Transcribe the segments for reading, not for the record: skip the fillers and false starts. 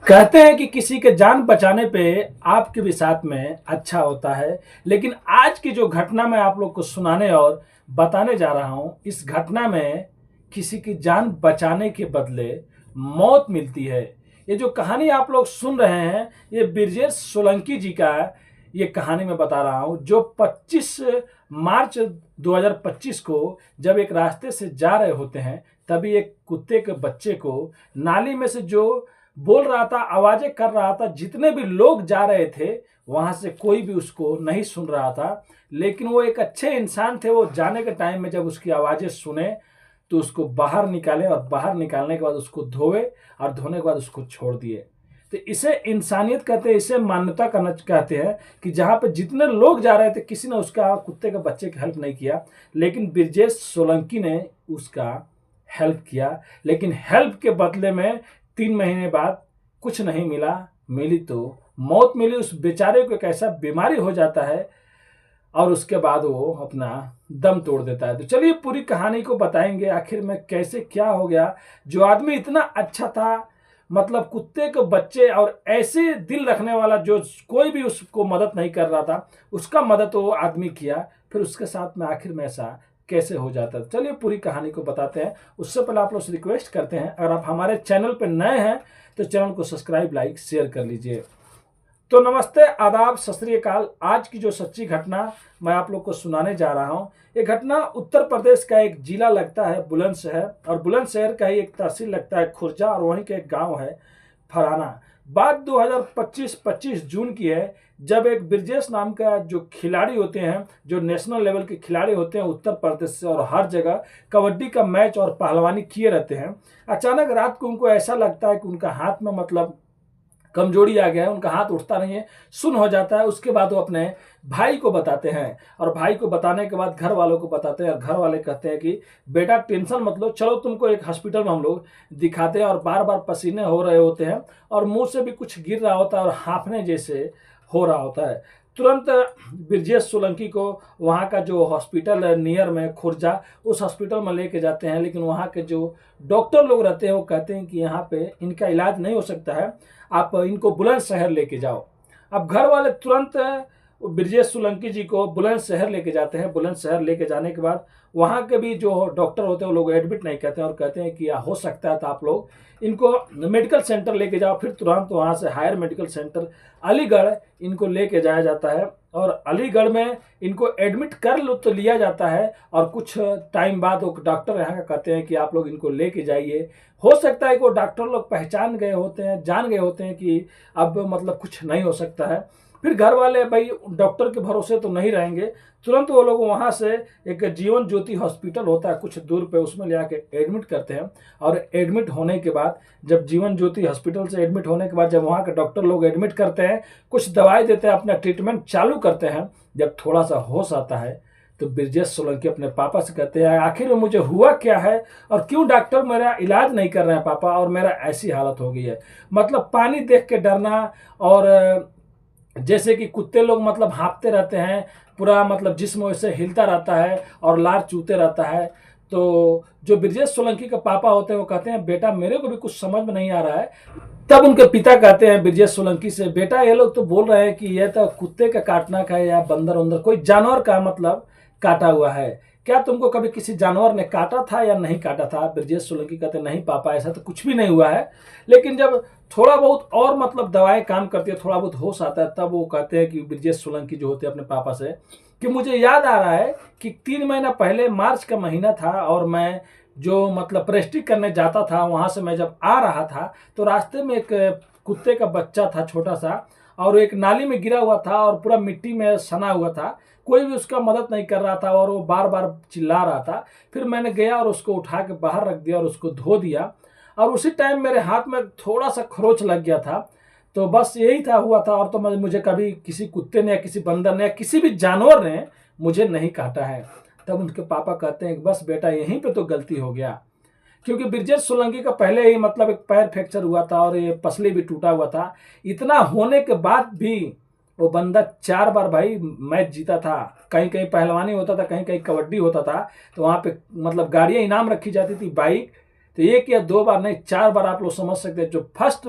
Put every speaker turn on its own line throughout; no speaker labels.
कहते हैं कि किसी के जान बचाने पे आपके भी साथ में अच्छा होता है। लेकिन आज की जो घटना मैं आप लोग को सुनाने और बताने जा रहा हूँ, इस घटना में किसी की जान बचाने के बदले मौत मिलती है। ये जो कहानी आप लोग सुन रहे हैं, ये ब्रजेश सोलंकी जी का ये कहानी मैं बता रहा हूँ, जो 25 मार्च 2025 को जब एक रास्ते से जा रहे होते हैं, तभी एक कुत्ते के बच्चे को नाली में से जो बोल रहा था, आवाजें कर रहा था, जितने भी लोग जा रहे थे वहां से कोई भी उसको नहीं सुन रहा था। लेकिन वो एक अच्छे इंसान थे, वो जाने के टाइम में जब उसकी आवाजें सुने तो उसको बाहर निकाले और बाहर निकालने के बाद उसको धोए और धोने के बाद उसको छोड़ दिए। तो इसे इंसानियत कहते हैं, इसे मानवता करना कहते हैं कि जहां पे जितने लोग जा रहे थे किसी ने उसका कुत्ते के बच्चे की हेल्प नहीं किया, लेकिन ब्रजेश सोलंकी ने उसका हेल्प किया। लेकिन हेल्प के बदले में 3 महीने बाद कुछ नहीं मिला, मिली तो मौत मिली। उस बेचारे को एक ऐसा बीमारी हो जाता है और उसके बाद वो अपना दम तोड़ देता है। तो चलिए पूरी कहानी को बताएंगे, आखिर में कैसे क्या हो गया। जो आदमी इतना अच्छा था, मतलब कुत्ते के बच्चे और ऐसे दिल रखने वाला, जो कोई भी उसको मदद नहीं कर रहा था, उसका मदद वो आदमी किया, फिर उसके साथ में आखिर में ऐसा कैसे हो जाता है। चलिए पूरी कहानी को बताते हैं। उससे पहले आप लोग से रिक्वेस्ट करते हैं, अगर आप हमारे चैनल पर नए हैं तो चैनल को सब्सक्राइब, लाइक, शेयर कर लीजिए। तो नमस्ते, आदाब, सत श्री अकाल। आज की जो सच्ची घटना मैं आप लोग को सुनाने जा रहा हूँ, ये घटना उत्तर प्रदेश का एक जिला लगता है बुलंदशहर, और बुलंदशहर का ही एक तहसील लगता है खुर्जा, और वहीं का एक गांव है फराना। बात 2025 जून की है, जब एक ब्रजेश नाम का जो खिलाड़ी होते हैं, जो नेशनल लेवल के खिलाड़ी होते हैं उत्तर प्रदेश से, और हर जगह कबड्डी का मैच और पहलवानी किए रहते हैं, अचानक रात को उनको ऐसा लगता है कि उनका हाथ में मतलब कमजोरी आ गया है, उनका हाथ उठता नहीं है, सुन्न हो जाता है। उसके बाद वो अपने भाई को बताते हैं, और भाई को बताने के बाद घर वालों को बताते हैं, और घर वाले कहते हैं कि बेटा टेंशन मत लो, चलो तुमको एक हॉस्पिटल में हम लोग दिखाते हैं। और बार बार पसीने हो रहे होते हैं और मुंह से भी कुछ गिर रहा होता है और हाँफने जैसे हो रहा होता है। तुरंत ब्रजेश सोलंकी को वहाँ का जो हॉस्पिटल है नियर में खुर्जा, उस हॉस्पिटल में लेके जाते हैं। लेकिन वहाँ के जो डॉक्टर लोग रहते हैं वो कहते हैं कि यहाँ पे इनका इलाज नहीं हो सकता है, आप इनको बुलंदशहर लेके जाओ। अब घर वाले तुरंत ब्रजेश सोलंकी जी को बुलंदशहर लेके जाते हैं। बुलंदशहर लेके जाने के बाद वहाँ के भी जो डॉक्टर होते हैं वो लोग एडमिट नहीं कहते हैं, और कहते हैं कि हो सकता है तो आप लोग इनको मेडिकल सेंटर लेके जाओ। फिर तुरंत वहाँ से हायर मेडिकल सेंटर अलीगढ़ इनको लेके जाया जाता है, और अलीगढ़ में इनको एडमिट कर लो तो लिया जाता है। और कुछ टाइम बाद वो डॉक्टर यहाँ का कहते हैं कि आप लोग इनको लेके जाइए। हो सकता है कि वो डॉक्टर लोग पहचान गए होते हैं, जान गए होते हैं कि अब मतलब कुछ नहीं हो सकता है। फिर घर वाले भाई डॉक्टर के भरोसे तो नहीं रहेंगे, तुरंत वो लोग वहाँ से एक जीवन ज्योति हॉस्पिटल होता है कुछ दूर पे, उसमें ले आके एडमिट करते हैं। और एडमिट होने के बाद, जब जीवन ज्योति हॉस्पिटल से एडमिट होने के बाद जब वहाँ के डॉक्टर लोग एडमिट करते हैं, कुछ दवाई देते हैं, अपना ट्रीटमेंट चालू करते हैं, जब थोड़ा सा होश आता है तो ब्रजेश सोलंकी अपने पापा से कहते हैं आखिर में मुझे हुआ क्या है और क्यों डॉक्टर मेरा इलाज नहीं कर रहे हैं पापा, और मेरा ऐसी हालत हो गई है। मतलब पानी देख के डरना, और जैसे कि कुत्ते लोग मतलब हाँफते रहते हैं, पूरा मतलब जिस्म वैसे हिलता रहता है और लार चूते रहता है। तो जो ब्रजेश सोलंकी के पापा होते हैं वो कहते हैं बेटा मेरे को भी कुछ समझ में नहीं आ रहा है। तब उनके पिता कहते हैं ब्रजेश सोलंकी से, बेटा ये लोग तो बोल रहे हैं कि ये तो कुत्ते का काटना का है या बंदर उंदर कोई जानवर का मतलब काटा हुआ है, क्या तुमको कभी किसी जानवर ने काटा था या नहीं काटा था? ब्रजेश सोलंकी कहते नहीं पापा ऐसा तो कुछ भी नहीं हुआ है। लेकिन जब थोड़ा बहुत और मतलब दवाएं काम करती है, थोड़ा बहुत होश आता है, तब वो कहते हैं कि ब्रजेश सोलंकी जो होते हैं अपने पापा से कि मुझे याद आ रहा है कि 3 महीना पहले मार्च का महीना था, और मैं जो मतलब प्रेस्टिक करने जाता था, वहां से मैं जब आ रहा था तो रास्ते में एक कुत्ते का बच्चा था छोटा सा, और एक नाली में गिरा हुआ था और पूरा मिट्टी में सना हुआ था। कोई भी उसका मदद नहीं कर रहा था और वो बार बार चिल्ला रहा था। फिर मैंने गया और उसको उठा के बाहर रख दिया और उसको धो दिया, और उसी टाइम मेरे हाथ में थोड़ा सा खरोच लग गया था। तो बस यही था हुआ था, और तो मुझे कभी किसी कुत्ते ने या किसी बंदर ने या किसी भी जानवर ने मुझे नहीं काटा है। तब उनके पापा कहते हैं कि बस बेटा यहीं पे तो गलती हो गया, क्योंकि ब्रजेश सोलंकी का पहले ही मतलब एक पैर फ्रैक्चर हुआ था और ये पसली भी टूटा हुआ था। इतना होने के बाद भी वो बंदा 4 बार भाई मैच जीता था। कहीं कहीं पहलवानी होता था, कहीं कहीं कबड्डी होता था, तो वहाँ पे मतलब गाड़ियाँ इनाम रखी जाती थी, बाइक, तो एक या दो बार नहीं 4 बार आप लोग समझ सकते हैं। जो फर्स्ट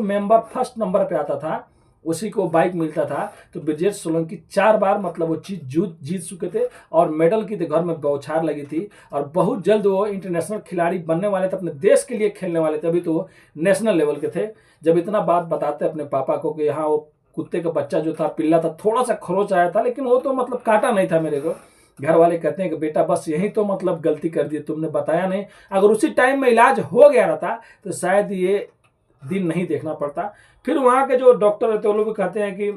नंबर पे आता था उसी को बाइक मिलता था। तो ब्रिजेश सोलंकी 4 बार मतलब वो चीज जीत चुके थे और मेडल की तो घर में बौछार लगी थी। और बहुत जल्द वो इंटरनेशनल खिलाड़ी बनने वाले थे, अपने देश के लिए खेलने वाले थे। अभी तो वो नेशनल लेवल के थे। जब इतना बात बताते अपने पापा को कि हाँ वो कुत्ते का बच्चा जो था, पिल्ला था, थोड़ा सा खरोच आया था, लेकिन वो तो मतलब काटा नहीं था मेरे को। घर वाले कहते हैं कि बेटा बस यही तो मतलब गलती कर दी, तुमने बताया नहीं। अगर उसी टाइम में इलाज हो गया रहता तो शायद ये दिन नहीं देखना पड़ता। फिर वहाँ के जो डॉक्टर रहते हैं वो लोग भी कहते हैं कि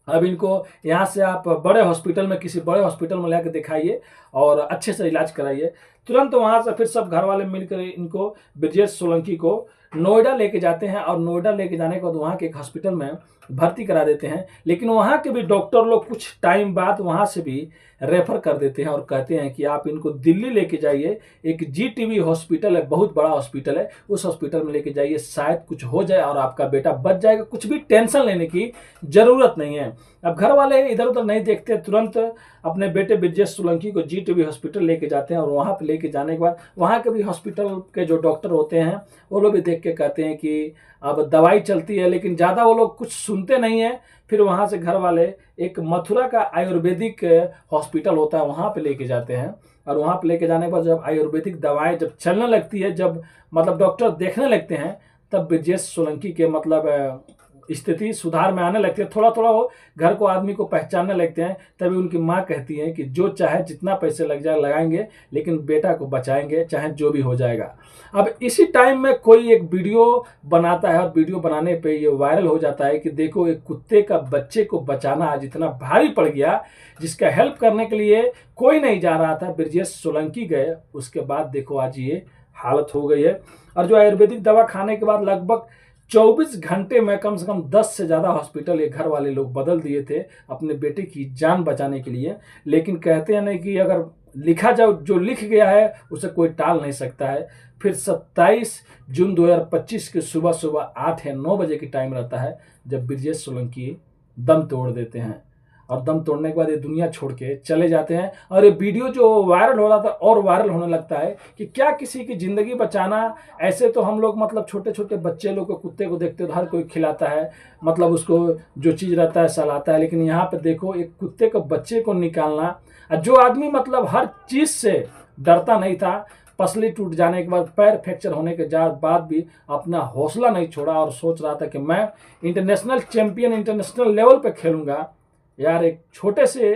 अब इनको यहाँ से आप बड़े हॉस्पिटल में, किसी बड़े हॉस्पिटल में लेकर दिखाइए और अच्छे से इलाज कराइए। तुरंत वहाँ से फिर सब घर वाले मिलकर इनको, ब्रिजेश सोलंकी को नोएडा लेके जाते हैं। और नोएडा लेके जाने के बाद वहाँ के एक हॉस्पिटल में भर्ती करा देते हैं। लेकिन वहाँ के भी डॉक्टर लोग कुछ टाइम बाद वहाँ से भी रेफर कर देते हैं और कहते हैं कि आप इनको दिल्ली लेके जाइए, एक GTV हॉस्पिटल है, बहुत बड़ा हॉस्पिटल है, उस हॉस्पिटल में लेके जाइए, शायद कुछ हो जाए और आपका बेटा बच जाएगा, कुछ भी टेंशन लेने की जरूरत नहीं है। अब घर वाले इधर उधर नहीं देखते, तुरंत अपने बेटे ब्रिजेश सोलंकी को GTV हॉस्पिटल लेके जाते हैं। और वहाँ पे लेके जाने के बाद वहाँ के भी हॉस्पिटल के जो डॉक्टर होते हैं वो लोग भी देख के कहते हैं कि अब दवाई चलती है, लेकिन ज़्यादा वो लोग कुछ सुनते नहीं है। फिर वहाँ से घर वाले एक मथुरा का आयुर्वेदिक हॉस्पिटल होता है वहाँ पे लेके जाते हैं। और वहाँ पे लेके जाने के बाद जब आयुर्वेदिक दवाएं जब चलने लगती है, जब मतलब डॉक्टर देखने लगते हैं, तब ब्रिजेश सोलंकी के मतलब स्थिति सुधार में आने लगती है। थोड़ा थोड़ा वो घर को, आदमी को पहचानने लगते हैं। तभी उनकी माँ कहती है कि जो चाहे जितना पैसे लग जाए लगाएंगे, लेकिन बेटा को बचाएंगे, चाहे जो भी हो जाएगा। अब इसी टाइम में कोई एक वीडियो बनाता है और वीडियो बनाने पे ये वायरल हो जाता है कि देखो एक कुत्ते का बच्चे को बचाना आज इतना भारी पड़ गया, जिसका हेल्प करने के लिए कोई नहीं जा रहा था, ब्रिजेश सोलंकी गए। उसके बाद देखो आज ये हालत हो गई है। और जो आयुर्वेदिक दवा खाने के बाद लगभग 24 घंटे में कम से कम 10 से ज़्यादा हॉस्पिटल ये घर वाले लोग बदल दिए थे अपने बेटे की जान बचाने के लिए। लेकिन कहते हैं नहीं कि अगर लिखा जाओ, जो लिख गया है उसे कोई टाल नहीं सकता है। फिर 27 जून 2025 के सुबह सुबह 8 या 9 बजे की टाइम रहता है जब ब्रिजेश सोलंकी दम तोड़ देते हैं। और दम तोड़ने के बाद ये दुनिया छोड़ के चले जाते हैं। और ये वीडियो जो वायरल हो रहा था और वायरल होने लगता है कि क्या किसी की ज़िंदगी बचाना। ऐसे तो हम लोग मतलब छोटे छोटे बच्चे लोग को, कुत्ते को देखते हो तो हर कोई खिलाता है, मतलब उसको जो चीज़ रहता है सहलाता है। लेकिन यहाँ पे देखो एक कुत्ते को, बच्चे को निकालना, जो आदमी मतलब हर चीज़ से डरता नहीं था, पसली टूट जाने के बाद, पैर फ्रैक्चर होने के बाद भी अपना हौसला नहीं छोड़ा और सोच रहा था कि मैं इंटरनेशनल चैंपियन, इंटरनेशनल लेवल पे खेलूंगा। यार एक छोटे से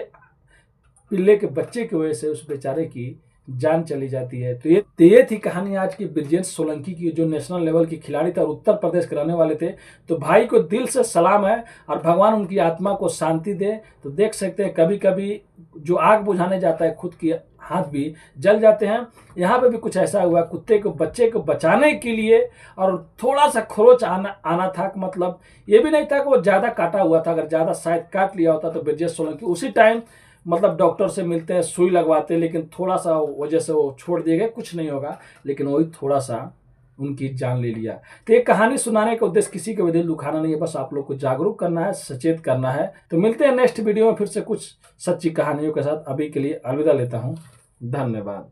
पिल्ले के बच्चे की वजह से उस बेचारे की जान चली जाती है। तो ये थी कहानी आज की ब्रिजेश सोलंकी की, जो नेशनल लेवल की खिलाड़ी थे और उत्तर प्रदेश के रहने वाले थे। तो भाई को दिल से सलाम है और भगवान उनकी आत्मा को शांति दे। तो देख सकते हैं कभी कभी जो आग बुझाने जाता है खुद की हाथ भी जल जाते हैं। यहाँ पे भी कुछ ऐसा हुआ, कुत्ते को, बच्चे को बचाने के लिए, और थोड़ा सा खरोच आना था, मतलब ये भी नहीं था कि वो ज़्यादा काटा हुआ था। अगर ज़्यादा शायद काट लिया होता तो ब्रिजेश सोलंकी उसी टाइम मतलब डॉक्टर से मिलते हैं, सुई लगवाते, लेकिन थोड़ा सा वजह से वो छोड़ दिए गए, कुछ नहीं होगा, लेकिन वही थोड़ा सा उनकी जान ले लिया। तो ये कहानी सुनाने का उद्देश्य किसी को भी दिल दुखाना नहीं है, बस आप लोग को जागरूक करना है, सचेत करना है। तो मिलते हैं नेक्स्ट वीडियो में फिर से कुछ सच्ची कहानियों के साथ। अभी के लिए अलविदा लेता हूँ, धन्यवाद।